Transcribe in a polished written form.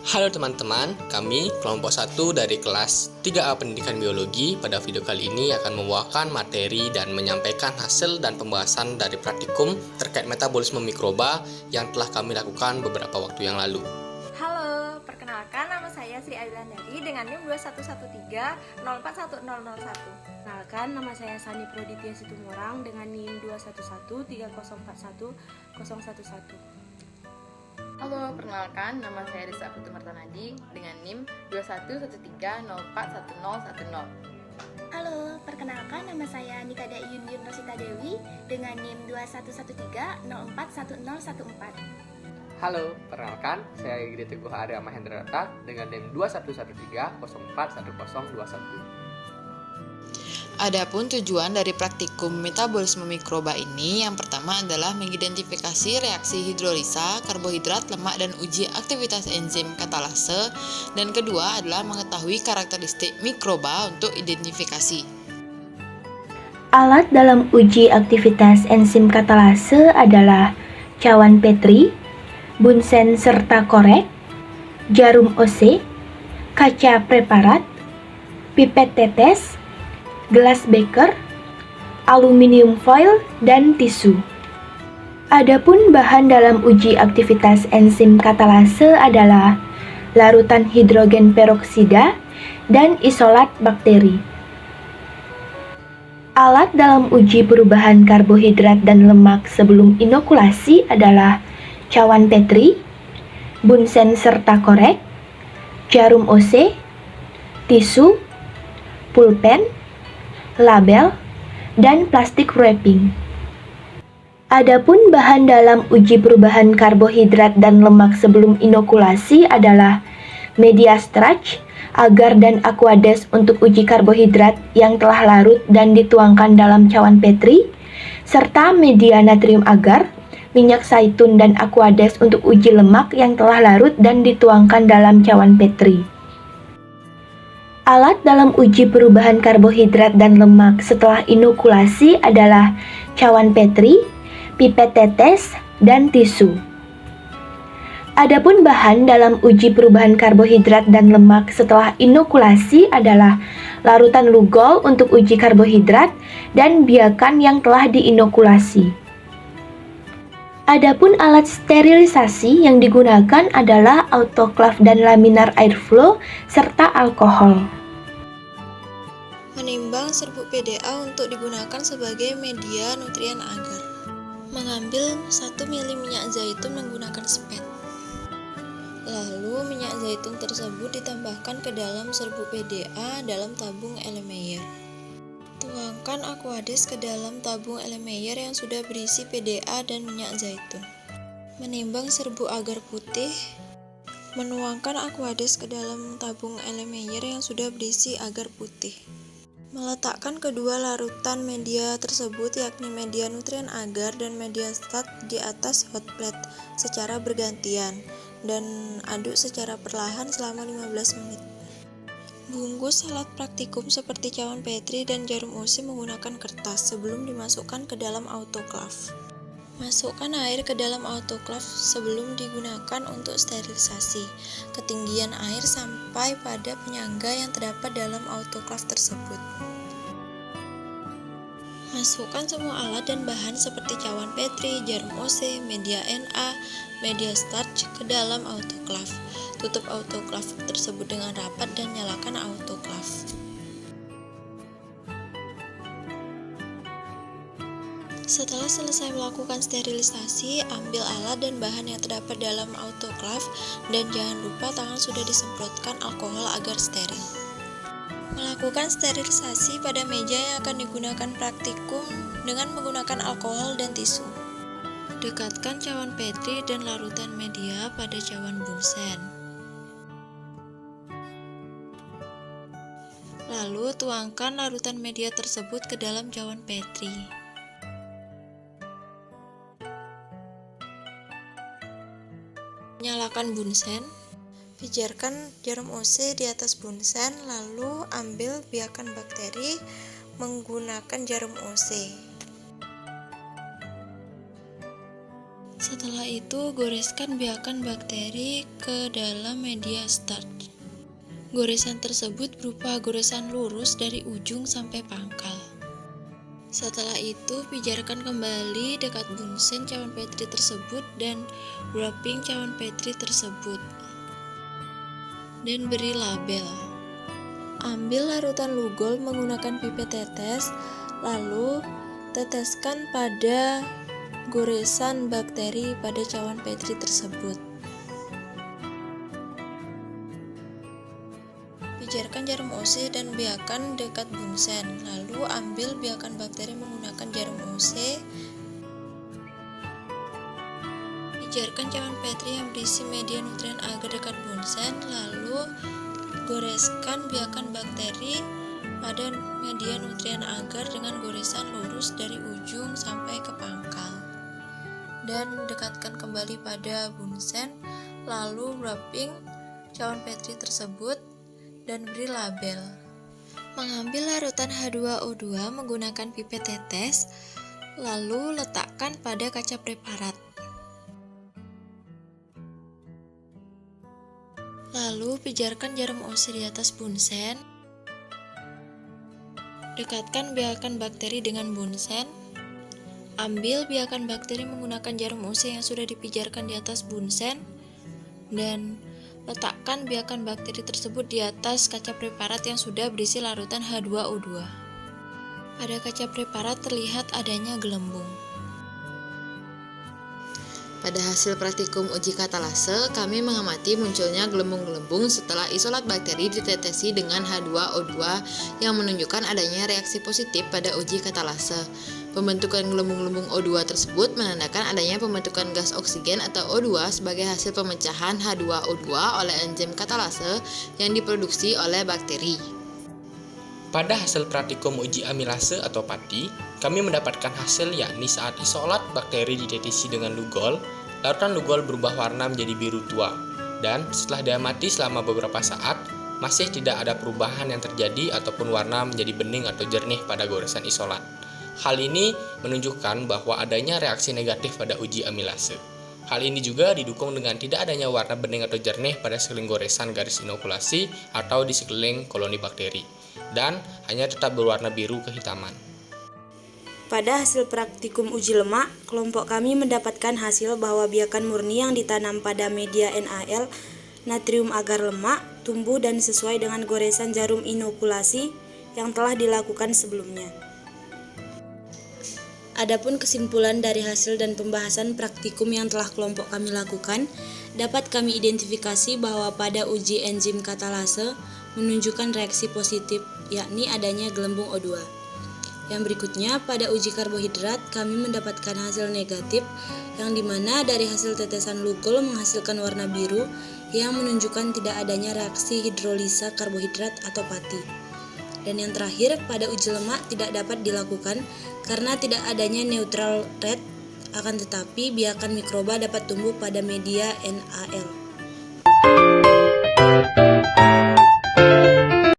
Halo teman-teman, kami kelompok 1 dari kelas 3A Pendidikan Biologi. Pada video kali ini akan membawakan materi dan menyampaikan hasil dan pembahasan dari praktikum terkait metabolisme mikroba yang telah kami lakukan beberapa waktu yang lalu. Halo, perkenalkan nama saya Sri Ayulandari dengan NIM 2113041001. Perkenalkan, nama saya Sani Proditya Situmorang dengan NIM 21130411011. Halo, perkenalkan, nama saya Risa Putumartanadi dengan NIM 2113041010. Halo, perkenalkan nama saya Nikada Yuniun Rosita Dewi dengan NIM 2113041014. Halo, perkenalkan, saya Giri Teguh Arya Mahendrata dengan NIM 2113041021. Adapun tujuan dari praktikum metabolisme mikroba ini yang pertama adalah mengidentifikasi reaksi hidrolisa, karbohidrat, lemak, dan uji aktivitas enzim katalase, dan kedua adalah mengetahui karakteristik mikroba untuk identifikasi. Alat dalam uji aktivitas enzim katalase adalah cawan Petri, Bunsen serta korek, jarum OC, kaca preparat, pipet tetes, gelas beker, aluminium foil, dan tisu. Adapun bahan dalam uji aktivitas enzim katalase adalah larutan hidrogen peroksida dan isolat bakteri. Alat dalam uji perubahan karbohidrat dan lemak sebelum inokulasi adalah cawan Petri, Bunsen serta korek, jarum OC, tisu, pulpen, label, dan plastik wrapping. Adapun bahan dalam uji perubahan karbohidrat dan lemak sebelum inokulasi adalah media starch, agar dan aquades untuk uji karbohidrat yang telah larut dan dituangkan dalam cawan Petri, serta media natrium agar, minyak zaitun dan aquades untuk uji lemak yang telah larut dan dituangkan dalam cawan Petri. Alat dalam uji perubahan karbohidrat dan lemak setelah inokulasi adalah cawan Petri, pipet tetes, dan tisu. Adapun bahan dalam uji perubahan karbohidrat dan lemak setelah inokulasi adalah larutan Lugol untuk uji karbohidrat dan biakan yang telah diinokulasi. Adapun alat sterilisasi yang digunakan adalah autoclave dan laminar airflow serta alkohol. Menimbang serbuk PDA untuk digunakan sebagai media nutrien agar. Mengambil 1 ml minyak zaitun menggunakan spet. Lalu minyak zaitun tersebut ditambahkan ke dalam serbuk PDA dalam tabung Erlenmeyer. Tuangkan aquades ke dalam tabung Erlenmeyer yang sudah berisi PDA dan minyak zaitun. Menimbang serbuk agar putih. Menuangkan aquades ke dalam tabung Erlenmeyer yang sudah berisi agar putih. Meletakkan kedua larutan media tersebut yakni media nutrien agar dan media stat di atas hot plate secara bergantian dan aduk secara perlahan selama 15 menit. Bungkus alat praktikum seperti cawan Petri dan jarum OC menggunakan kertas sebelum dimasukkan ke dalam autoclave. Masukkan air ke dalam autoclave sebelum digunakan untuk sterilisasi. Ketinggian air sampai pada penyangga yang terdapat dalam autoclave tersebut. Masukkan semua alat dan bahan seperti cawan Petri, jarum OC, media NA, media starch ke dalam autoclave. Tutup autoclave tersebut dengan rapat dan nyalakan autoclave. Setelah selesai melakukan sterilisasi, ambil alat dan bahan yang terdapat dalam autoclave dan jangan lupa tangan sudah disemprotkan alkohol agar steril. Melakukan sterilisasi pada meja yang akan digunakan praktikum dengan menggunakan alkohol dan tisu. Dekatkan cawan Petri dan larutan media pada cawan Bunsen. Lalu tuangkan larutan media tersebut ke dalam cawan Petri. Nyalakan Bunsen. Pijarkan jarum OC di atas Bunsen, lalu ambil biakan bakteri menggunakan jarum OC. Setelah itu, goreskan biakan bakteri ke dalam media starch. Goresan tersebut berupa goresan lurus dari ujung sampai pangkal. Setelah itu, pijarkan kembali dekat bunsen cawan Petri tersebut dan wrapping cawan Petri tersebut. Dan beri label. Ambil larutan Lugol menggunakan pipet tetes, lalu teteskan pada goresan bakteri pada cawan Petri tersebut. Pijarkan jarum OC dan biakan dekat bunsen, lalu ambil biakan bakteri menggunakan jarum OC. Pijarkan cawan Petri yang berisi media nutrien agar dekat bunsen, lalu goreskan biakan bakteri pada media nutrien agar dengan goresan lurus dari ujung sampai ke pangkal. Dan dekatkan kembali pada bunsen, lalu wrapping cawan Petri tersebut dan beri label. Mengambil larutan H2O2 menggunakan pipet tetes, lalu letakkan pada kaca preparat. Lalu pijarkan jarum OC di atas bunsen. Dekatkan biakan bakteri dengan bunsen. Ambil biakan bakteri menggunakan jarum OC yang sudah dipijarkan di atas bunsen dan letakkan biakan bakteri tersebut di atas kaca preparat yang sudah berisi larutan H2O2. Pada kaca preparat terlihat adanya gelembung. Pada hasil praktikum uji katalase, kami mengamati munculnya gelembung-gelembung setelah isolat bakteri ditetesi dengan H2O2 yang menunjukkan adanya reaksi positif pada uji katalase. Pembentukan gelembung-gelembung O2 tersebut menandakan adanya pembentukan gas oksigen atau O2 sebagai hasil pemecahan H2O2 oleh enzim katalase yang diproduksi oleh bakteri. Pada hasil praktikum uji amilase atau PATI, kami mendapatkan hasil yakni saat isolat bakteri ditetesi dengan Lugol, larutan Lugol berubah warna menjadi biru tua, dan setelah diamati selama beberapa saat, masih tidak ada perubahan yang terjadi ataupun warna menjadi bening atau jernih pada goresan isolat. Hal ini menunjukkan bahwa adanya reaksi negatif pada uji amilase. Hal ini juga didukung dengan tidak adanya warna bening atau jernih pada sekeliling goresan garis inokulasi atau di sekeliling koloni bakteri, dan hanya tetap berwarna biru kehitaman. Pada hasil praktikum uji lemak, kelompok kami mendapatkan hasil bahwa biakan murni yang ditanam pada media NaL natrium agar lemak tumbuh dan sesuai dengan goresan jarum inokulasi yang telah dilakukan sebelumnya. Adapun kesimpulan dari hasil dan pembahasan praktikum yang telah kelompok kami lakukan, dapat kami identifikasi bahwa pada uji enzim katalase menunjukkan reaksi positif, yakni adanya gelembung O2. Yang berikutnya, pada uji karbohidrat kami mendapatkan hasil negatif, yang dimana dari hasil tetesan Lugol menghasilkan warna biru yang menunjukkan tidak adanya reaksi hidrolisa karbohidrat atau PATI. Dan yang terakhir, pada uji lemak tidak dapat dilakukan karena tidak adanya neutral rate, akan tetapi biakan mikroba dapat tumbuh pada media NaL.